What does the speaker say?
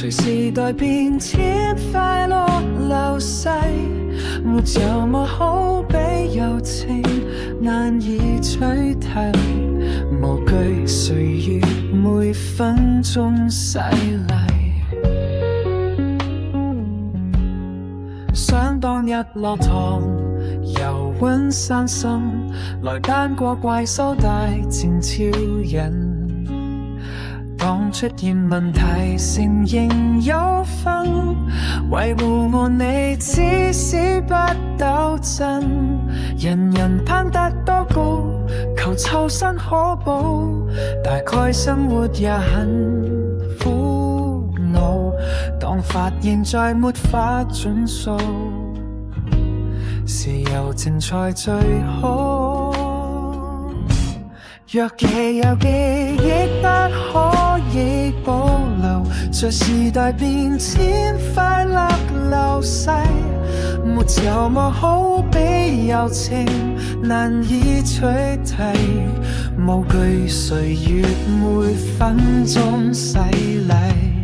隨時代變遷，快樂流逝，沒有麼好比友情，難以取替，無懼歲月每分鐘洗禮。想當日落堂遊玩散心，來單過怪獸大戰超人。當出現問題，承認有份，維護我你至死不抖震。人人攀得多高，求湊身可保，大概生活也很苦惱。當發現再沒法盡數，時候靜才最好。若既有記憶不可以保留，隨時代變遷，快樂流逝，沒有麼好比友情，難以取替，無懼歲月每分鐘洗禮。